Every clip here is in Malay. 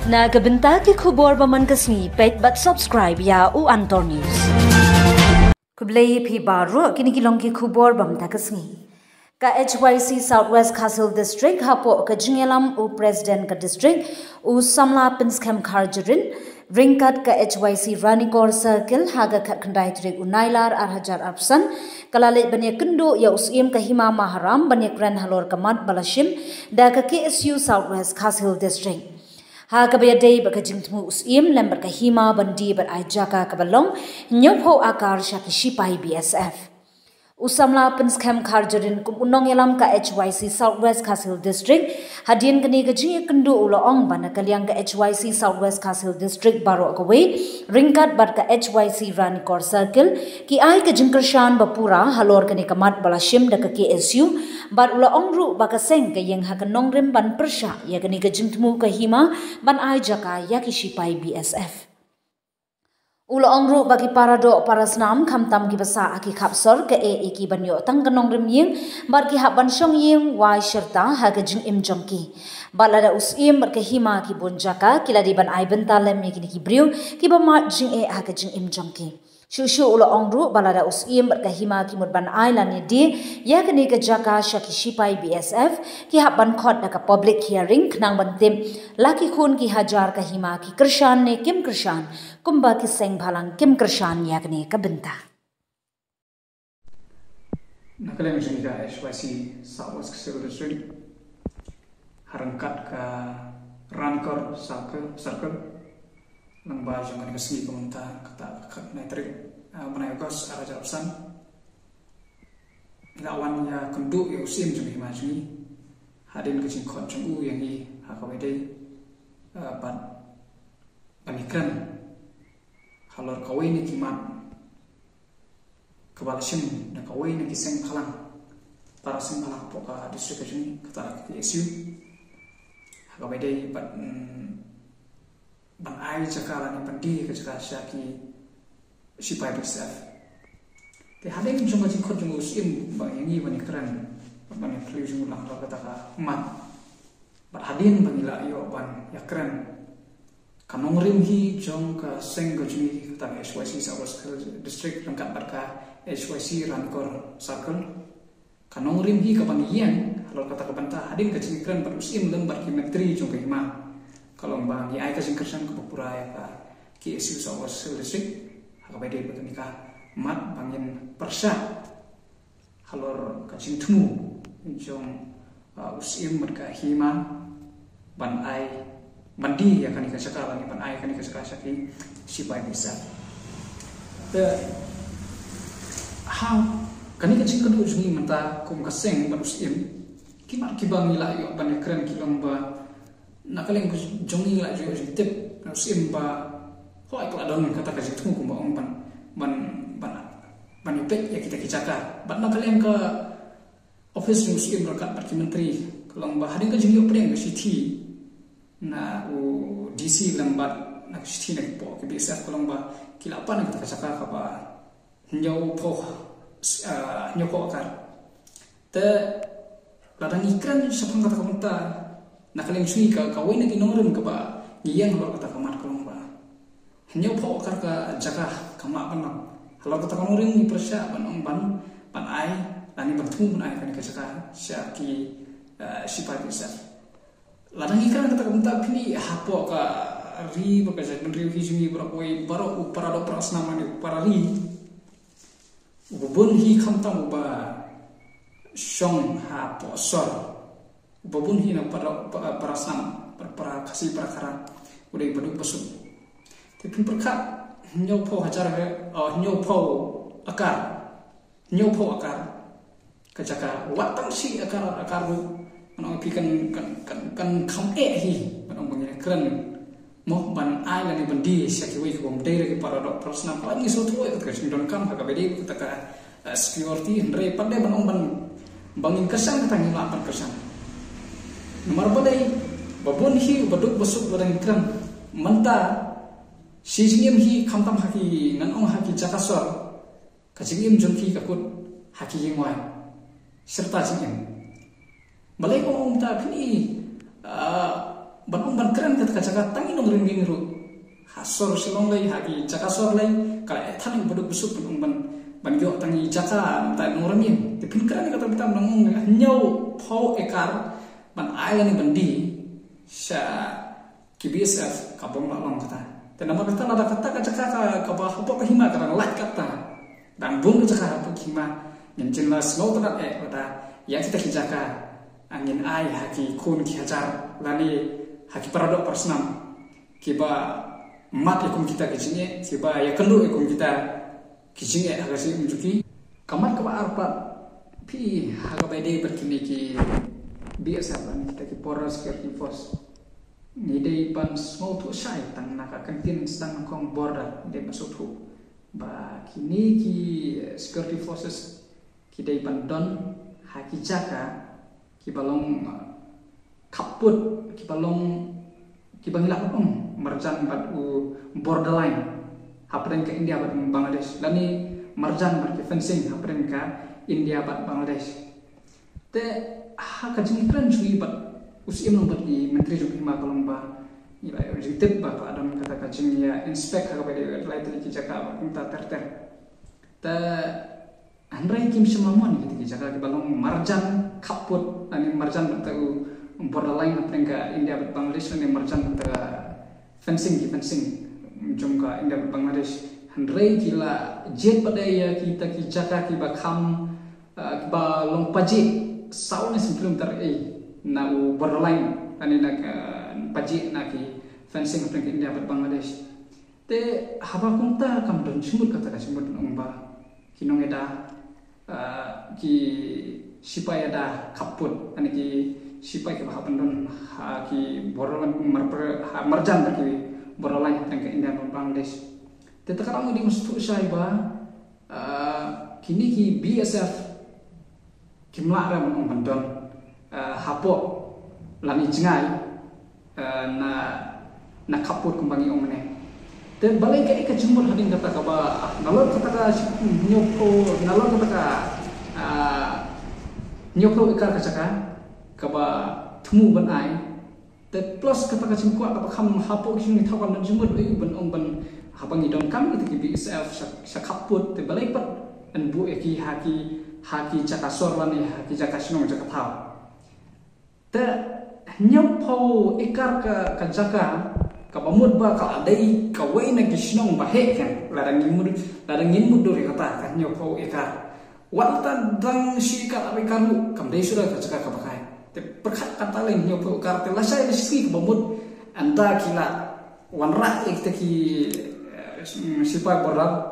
Na kabenta ki khubor baman kasmi pet but subscribe ya u Antor News. Kublai phi baro kini kilong ki khubor bam ta kasmi. Ka HYC Southwest Castle District hapo ka jingelam u President ka district u samla pinskem kharjarin ringkat ka HYC Ranikor Circle haga ka khandai trik u nailar arhajar arpsan kalale banya kendo ya usim ka hima maharam banya kran halor kamat balashim da ka KSU Southwest Castle District. Ha kabaya day baka jingtmu usim lembar ka hima bandi bar ajaka kabalong nyopho akar shaki shipai BSF. Usamla pinskem kharjarin kum unong yalam ka HYC Southwest Castle District hadin kani ka jingi kendo uloong bana kalyang ka HYC Southwest Castle District baro kawe ringkat bar ka HYC Ranikor Circle ki ay ka jingkershan bapura halor kani kamat balashim da ka KSU bar uloong ru baka seng ka yang hakanong rim ban persha ya kani ka jingtmu ka hima ban ay jaka ya ki shipai BSF. Uloong ru bagi para do para senam kamtam ki basa aki kapsor ke ki banyo tang kanong rim ying bar ki haban shong ying wai serta ha ka jing im jongki balada usim bar ke hima ki bonjaka kila di ban ai bentalem mi ki briu ki ba ma jing ha ka jing im jongki shushu uloong ru balada usim bar ke hima ki mud ban ai lani di ya kani ka jaka shaki shipai BSF ki haban khot da ka public hearing knang bantim laki khun ki hajar ka hima ki krishan ne kim krishan kumba ki seng balang kim krishan yakni ka benta. Nakalem jingga HYC Southwest Castle District harangkat ka Ranikor Circle nang ba jangan kasih pemerintah kata naitrik menayogos arah jarapsan lawan ya kenduk ya usim jumlah majui hadin kecing kon jenggu yang i hakawede panikan halor kawai ni kimat kebalashim na kawai ni kiseng kalang para seng kalang poka distrik kecing kata KSU hakawede ban ai cakala ni pandi ke cakala syaki sipai BSF te hadeng jong kecing kon jong usim ba yang i bani keren bani kliu jong lang kata ka mat ban hadin bani la yo ban ya keren kanong rim hi jong ka seng ka jumi kata HYC Southwest District lengkap barka HYC Ranikor Circle kanong rim hi ka paniyang halor kata ka banta hadin ka cingkran berusim lembar kimetri jong ka hima kalau bang hi ai ka cingkersan ka pura ya ka KSU Southwest District hakabede batanika mat bangin persya halor ka cingtmu jong usim barka hima ban ai mandi ya kan ikasakala ni pan ai kan ikasakasaki sipai bisa how kan ikasing kedu jungi menta kum kaseng barusim kimat kibang ila yo pan keren kilong ba nakaleng jongi la jo tip barusim ba hoi kala don kata kasih tunggu kum ba ban ipek ya kita kicaka ban nakaleng ka office musim rakat parti menteri kilong ba hading ka jungi opreng ke city na u DC lembat na kishti na po ke bisa kolong ba kilapan kita kasaka ka ba nyau po akar te ladang ikran sapang kata kamta na kaleng sui ka kawai na ginorem ka ba ngiyang halor kata kamat kolong ba nyau po akar ka jaka kama panang halor kata kanorem ni persya ban ai lani bantu ban ai kan kasaka syaki sipai bisa ladang ikan kata kata pini hapo ka ri bekerja menteri hijumi berakoi baru para do prasnama ni para ri ubun hi khamtam uba shong hapo sor ubun hi na para prasnama para kasih prakara udah badu besuk tapi perkat nyopo hajar nyopo akar kejaka watang si akar manong pikan kan kam hi manong bangin keren mo ban ai la ni bandi syaki wi ko mdere ke para dok persna pa ni so to ka sindon kam ha ka bedi ka ka security andre pande manong ban bangin kesan ka tangi lapan kesan nomor badai babun hi baduk besuk badang keren menta sisingim hi khamtam haki nanong haki jakasor kachingim jongki kakut haki yingwai serta jingim balai ko ta phini ban keren kata jaga tangi nong ring ru hasor silong lay hagi jaka sor lay kala ethan bodok busuk ban yo tangi jaka ta nong ramin te pin keren kata bitam nong nyau phau ekar ban island bandi sha KBSF kabong long kata te nama kata nada kata jaka ka ba hopok hima kata lat kata dan bung jaka hopok hima nyencin la snow kata kata ya kita kijaka angin ai haki kun ki hajar lani haki paradok persnam kiba mat ikum kita kicingnya kiba ya kendu ikum kita kicingnya agasi menjuki kamat kaba arpa pi haga bede berkini ki biasa lan kita ki poros security force ni dei pan small tu sai tang naka kantin stang kong border de masuk tu ba kini ki security forces ki dei pan don haki jaka ki balong kaput ki balong ki bangila marjan bat u borderline hapren ke India bat Bangladesh lani marjan bat fencing hapren ka India bat Bangladesh te ha ka jingkran jui bat usim nomor di menteri jui ma kalong ba ila jitip ba adam kata ka jing ya inspect ka ba de lai tli ki jaka ba ter ta Andrai kim semamon gitu ki jaka ki balong marjan kaput ani marjan bertau borderline aprenga India bet Bangladesh ani marjan bertau fencing jumka India bet Bangladesh Andrai kila jet badaya kita ki jaka ki bakam ki balong paji saune sebelum ter na borderline ani nak paji na ki fencing aprenga India bet Bangladesh te haba kumta kam don sumut kata ka sumut ngba kinong eda ki sipai ada kaput ani ki sipai ke bahapan don ki borolan marjan ki borolan yang ke India Bangladesh tetekarang di mustu sai ba kini ki BSF kimla ram bandon hapo lani jengai na kaput kumbangi omne te balai ka ika jumur hading kata ka ba nalor kata ka nyoko nalor kata ka nyoko ikar ka ba thumu ban ai te plus kata ka jingkwa ka kham hapo kising thawan jumur ai ban ong ban habangi don kam itu ki BSF sa kaput te balai pat an bu eki haki jaka sorlani haki jaka sinong jaka thaw te nyopo ikar ka jaka kabamud ba ka adai ka wei na gisnong ba he kan ladang ngimud dori kata kan nyopo eka walta dang shi ka abi karu kam dei sura ka caka ka bakai te perkhat kata lain nyopo kar te lasai ski kabamud anda kila wanra ek te ki sipai borar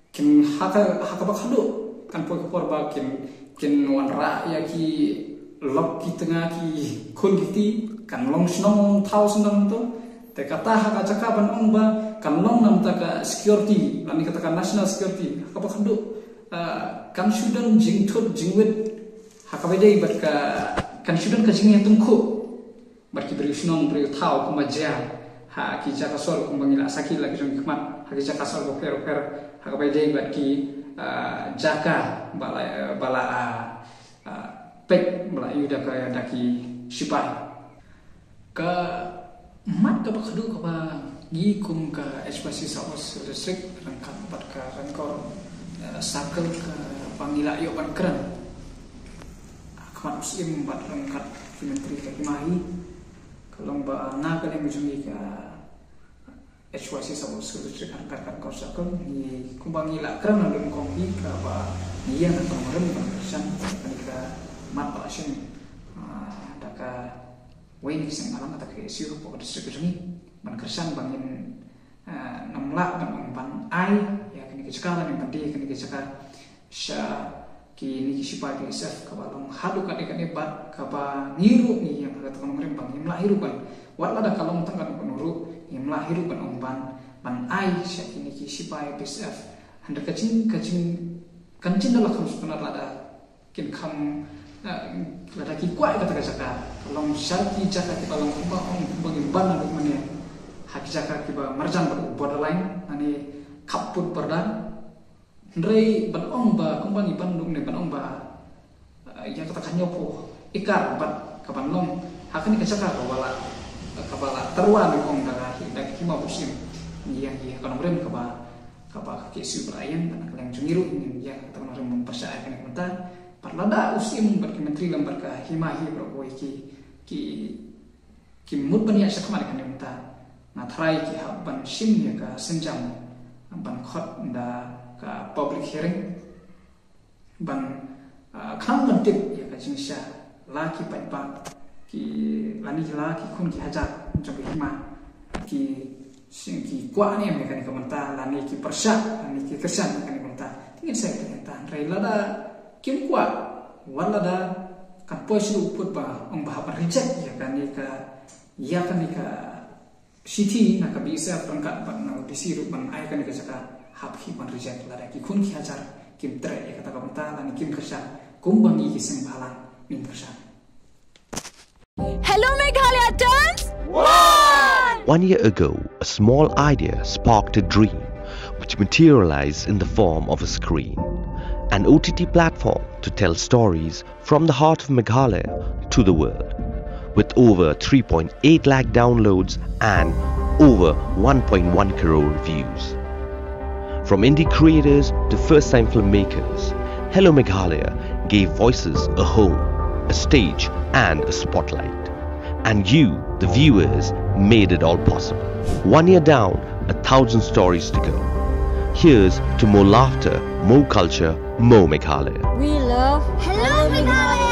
kin haka bakhadu kan po ko ba kin wanra ya ki lok ki tengah ki khun ki kan long snong thau snong to te kata haka caka ban ongba kan long nam taka security lani katakan national security haka bakhandu kan sudan jingthut jingwit haka bedai bat ka kan sudan ka jingya tungku bat ki beri snong beri thau kuma ja ha ki jaka sor kumbangila sakil lagi jong hikmat haki jaka sor boker haka bedai bat ki jaka bala pek bala yuda ka daki sipai ka mat ka bakhadu ka ba gikum ka espasi sawas resik rangkat bat ka rangkor sakel ka pangila yo ban kran akmat muslim bat rangkat menteri ka mahi kalong ba na ka leng jungi ka espasi sawas resik rangkat kan kor sakel ni kumbangila kran ndon kong hi ka ba iya na pamaran ban san ka mat ba sin daka wei sing alam ata ke siru po de sekejungi ban kersan bangin namla ban ai ya kini ke sekala ni pandi kini ke sekala sha ki ni sipai ke sef ka balong hadu ka de bat ka ba niru ni yang kata kon ngem bang imla hiru ban wat lada kalong tangkan penuru imla hiru ban ban ai sha kini ki sipai ke sef handa kacing kancin dalam kamus benar lada kin kam lada ki kwai kata saka long syarti jaka ki balong ba ong bagi ban nak mane haki jaka ki ba marjan borderline ani kaput bordan ndrei ban ong ba kumbangi bandung ne ban ong ba ya kata kanyopo ikar bat kapan long hakani ka jaka wala kabala terwa di kong daga hima musim yang kalau rem kaba kesu Brian dan kalian jungiru ini ya teman rem mempercaya kan kita parlada usim berki menteri lembar ka hima hi berko ki mut bania sakma kan kita na try ki ban sim ya ka senjam ban khot da ka public hearing ban khang ban tip ya ka jingsha laki pa ki lani laki kun ki hajar jong hima ki ki kwa ni mereka ni komentar lani ki persat lani ki kesan mereka ni komentar tinggal saya komentar rela da kim kwa wala da kan pois lu put ba ong ba reject ya kan ni ka city na ka bisa perangkat ban na disiru ban ai kan ni ka saka hab hi ban reject la da ki kun ki hajar kim tre ya kata komentar lani kim kesan kumbangi ki seng balang min kesan. Hello Meghalaya turns 1 year ago, a small idea sparked a dream which materialized in the form of a screen, an OTT platform to tell stories from the heart of Meghalaya to the world. With over 3.8 lakh downloads and over 1.1 crore views. From indie creators to first-time filmmakers, Hello Meghalaya gave voices a home, a stage and a spotlight. And you, the viewers, made it all possible. 1 year down, 1,000 stories to go. Here's to more laughter, more culture, more Meghalaya. We love Hello Meghalaya.